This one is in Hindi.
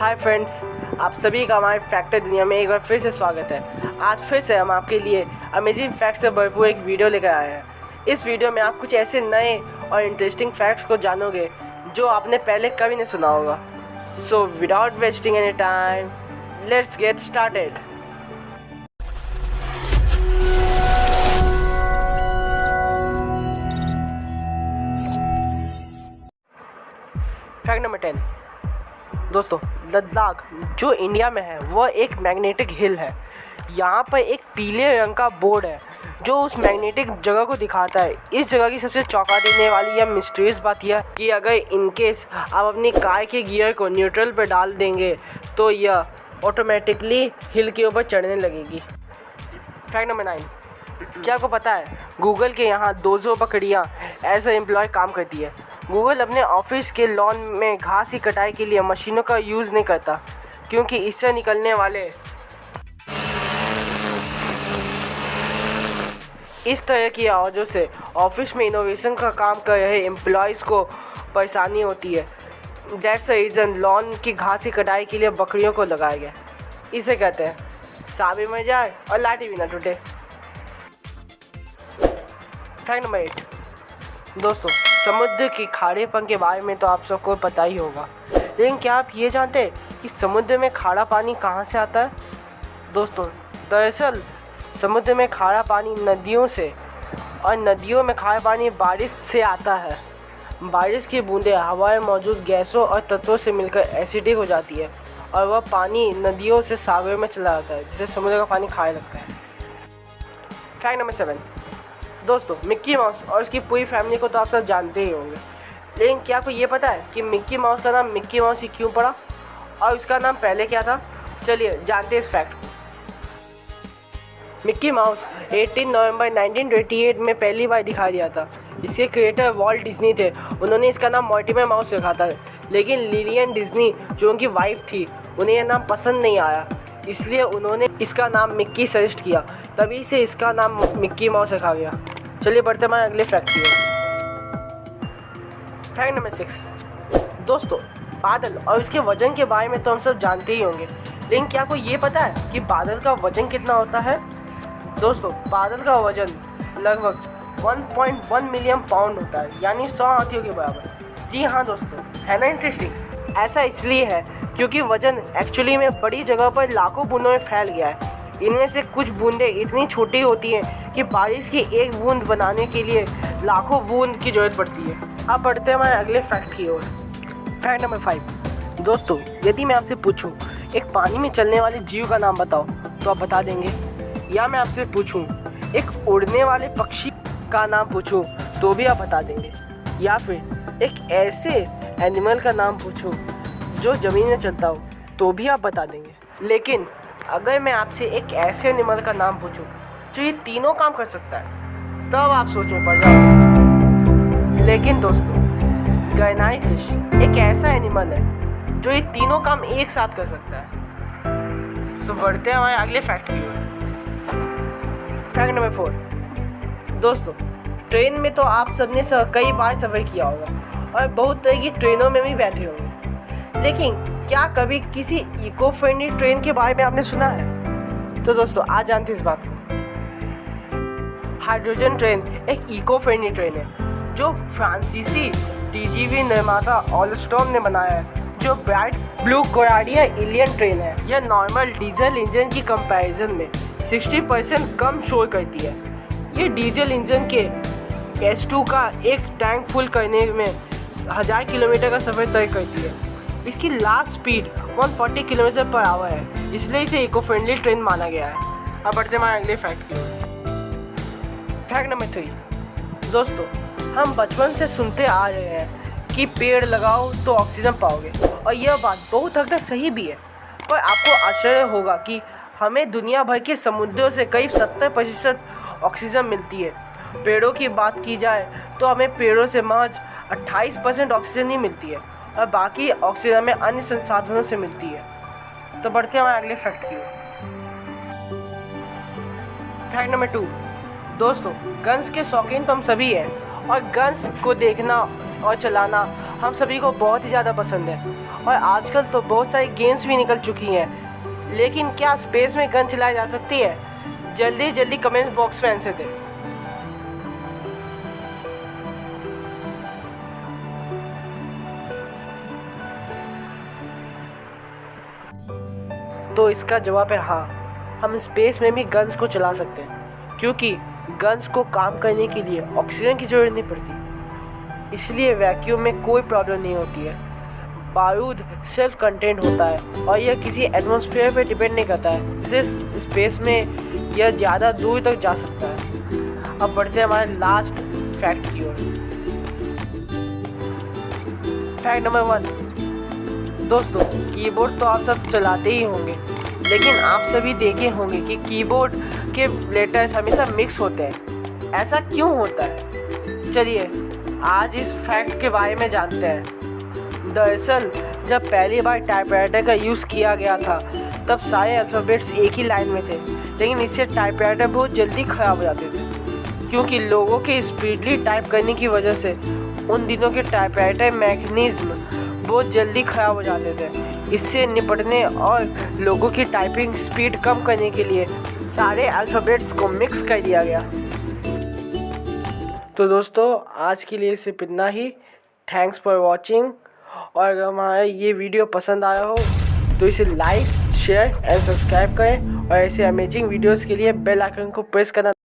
हाय फ्रेंड्स, आप सभी का हमारे फैक्टर दुनिया में एक बार फिर से स्वागत है। आज फिर से हम आपके लिए अमेजिंग फैक्ट से भरपूर एक वीडियो लेकर आए हैं। इस वीडियो में आप कुछ ऐसे नए और इंटरेस्टिंग फैक्ट्स को जानोगे जो आपने पहले कभी नहीं सुना होगा। So without wasting any time, let's get started. Fact number 10। दोस्तों, लद्दाख जो इंडिया में है वह एक मैग्नेटिक हिल है। यहाँ पर एक पीले रंग का बोर्ड है जो उस मैग्नेटिक जगह को दिखाता है। इस जगह की सबसे चौंका देने वाली या मिस्टीरियस बात यह कि अगर इनकेस आप अपनी कार के गियर को न्यूट्रल पर डाल देंगे तो यह ऑटोमेटिकली हिल के ऊपर चढ़ने लगेगी। Fact number 9। क्या आपको पता है गूगल के यहाँ 200 बकरियाँ एज ए एम्प्लॉय काम करती है। गूगल अपने ऑफिस के लॉन में घास की कटाई के लिए मशीनों का यूज़ नहीं करता क्योंकि इससे निकलने वाले इस तरह की आवाज़ों से ऑफिस में इनोवेशन का काम कर रहे एम्प्लॉयज़ को परेशानी होती है। दैट्स द रीज़न लॉन की घास की कटाई के लिए बकरियों को लगाया गया। इसे कहते हैं सांप भी मर जाए और लाठी भी ना टूटे। Fact number 8। दोस्तों, समुद्र के खारेपन के बारे में तो आप सबको पता ही होगा, लेकिन क्या आप ये जानते हैं कि समुद्र में खारा पानी कहाँ से आता है? दोस्तों, दरअसल समुद्र में खारा पानी नदियों से और नदियों में खारा पानी बारिश से आता है। बारिश की बूंदें हवा में मौजूद गैसों और तत्वों से मिलकर एसिडिक हो जाती है और वह पानी नदियों से सागर में चला जाता है, जिससे समुद्र का पानी खारा लगता है। Fact number 7। दोस्तों, मिक्की माउस और उसकी पूरी फैमिली को तो आप सब जानते ही होंगे, लेकिन क्या आपको ये पता है कि मिक्की माउस का नाम मिक्की माउस ही क्यों पड़ा और उसका नाम पहले क्या था? चलिए जानते हैं इस फैक्ट को। मिक्की माउस 18 नवंबर 1928 में पहली बार दिखाई दिया था। इसके क्रिएटर वॉल्ट डिज्नी थे। उन्होंने इसका नाम मॉर्टिमर माउस रखा था, लेकिन लिलियन डिज्नी जो उनकी वाइफ थी उन्हें यह नाम पसंद नहीं आया, इसलिए उन्होंने इसका नाम मिक्की सजेस्ट किया। तभी से इसका नाम मिक्की माउस रखा गया। चलिए बढ़ते हैं अगले फैक्ट की ओर। Fact number 6। दोस्तों, बादल और उसके वजन के बारे में तो हम सब जानते ही होंगे, लेकिन क्या आपको ये पता है कि बादल का वजन कितना होता है? दोस्तों, बादल का वजन लगभग 1.1 मिलियन पाउंड होता है, यानी 100 हाथियों के बराबर। जी हाँ दोस्तों, है ना इंटरेस्टिंग? ऐसा इसलिए है क्योंकि वजन एक्चुअली में बड़ी जगह पर लाखों बूंदों में फैल गया है। इनमें से कुछ बूंदें इतनी छोटी होती हैं कि बारिश की एक बूंद बनाने के लिए लाखों बूंद की ज़रूरत पड़ती है। अब बढ़ते हैं हमारे अगले फैक्ट की ओर। Fact number 5। दोस्तों, यदि मैं आपसे पूछूं एक पानी में चलने वाले जीव का नाम बताओ तो आप बता देंगे, या मैं आपसे पूछूं एक उड़ने वाले पक्षी का नाम पूछूं तो भी आप बता देंगे, या फिर एक ऐसे एनिमल का नाम पूछूं जो ज़मीन में चलता हो तो भी आप बता देंगे। लेकिन अगर मैं आपसे एक ऐसे एनिमल का नाम पूछूं जो ये तीनों काम कर सकता है, तब आप सोच में पड़ जाओगे। लेकिन दोस्तों, गरनाई फिश एक ऐसा एनिमल है जो ये तीनों काम एक साथ कर सकता है। सो बढ़ते हैं हमारे अगले फैक्ट की ओर। Fact number 4। दोस्तों, ट्रेन में तो आप सबने कई बार सफ़र किया होगा और बहुत तरह की ट्रेनों में भी बैठे होंगे, लेकिन क्या कभी किसी इको फ्रेंडली ट्रेन के बारे में आपने सुना है? तो दोस्तों, आज जानते हैं इस बात को। हाइड्रोजन ट्रेन एक इको फ्रेंडली ट्रेन है जो फ्रांसीसी टीजीवी निर्माता ऑलस्टॉम ने बनाया है, जो bright blue Coradia alien train है। यह नॉर्मल डीजल इंजन की कंपैरिजन में 60% कम शोर करती है। ये डीजल इंजन के S2 का एक टैंक फुल करने में 1000 किलोमीटर का सफ़र तय करती है। इसकी last speed 140 kilometre per hour है, इसलिए इसे इको फ्रेंडली ट्रेन माना गया है। अब बढ़ते हैं अगले फैक्ट की ओर। Fact number 3। दोस्तों, हम बचपन से सुनते आ रहे हैं कि पेड़ लगाओ तो ऑक्सीजन पाओगे, और यह बात बहुत हद तक सही भी है। पर आपको आश्चर्य होगा कि हमें दुनिया भर के समुद्रों से करीब 70% ऑक्सीजन मिलती है। पेड़ों की बात की जाए तो हमें पेड़ों से महज 28% ऑक्सीजन ही मिलती है और बाकी ऑक्सीजन हमें अन्य संसाधनों से मिलती है। तो बढ़ते हैं हमारे अगले फैक्ट की ओर। Fact number 2। दोस्तों, गन्स के शौकीन तो हम सभी हैं और गन्स को देखना और चलाना हम सभी को बहुत ही ज़्यादा पसंद है। और आजकल तो बहुत सारी गेम्स भी निकल चुकी हैं, लेकिन क्या स्पेस में गन चलाई जा सकती है? जल्दी जल्दी कमेंट बॉक्स में आंसर दें। तो इसका जवाब है हाँ, हम स्पेस में भी गन्स को चला सकते हैं, क्योंकि गन्स को काम करने के लिए ऑक्सीजन की ज़रूरत नहीं पड़ती, इसलिए वैक्यूम में कोई प्रॉब्लम नहीं होती है। बारूद सेल्फ कंटेंट होता है और यह किसी एटमॉस्फेयर पर डिपेंड नहीं करता है, जिससे स्पेस में यह ज़्यादा दूर तक जा सकता है। अब बढ़ते हैं हमारे लास्ट फैक्ट की ओर। Fact number 1। दोस्तों, कीबोर्ड तो आप सब चलाते ही होंगे, लेकिन आप सभी देखे होंगे कि कीबोर्ड के लेटर्स हमेशा मिक्स होते हैं। ऐसा क्यों होता है? चलिए आज इस फैक्ट के बारे में जानते हैं। दरअसल जब पहली बार टाइपराइटर का यूज़ किया गया था, तब सारे अल्फ़ाबेट्स एक ही लाइन में थे, लेकिन इससे टाइपराइटर बहुत जल्दी ख़राब हो जाते थे, क्योंकि लोगों के स्पीडली टाइप करने की वजह से उन दिनों के टाइपराइटर मैकेनिज़्म बहुत जल्दी ख़राब हो जाते थे। इससे निपटने और लोगों की टाइपिंग स्पीड कम करने के लिए सारे अल्फ़ाबेट्स को मिक्स कर दिया गया। तो दोस्तों, आज के लिए सिर्फ इतना ही। Thanks for watching. और अगर हमारा ये वीडियो पसंद आया हो तो इसे लाइक, शेयर एंड सब्सक्राइब करें, और ऐसे अमेजिंग वीडियोस के लिए बेल आइकन को प्रेस करना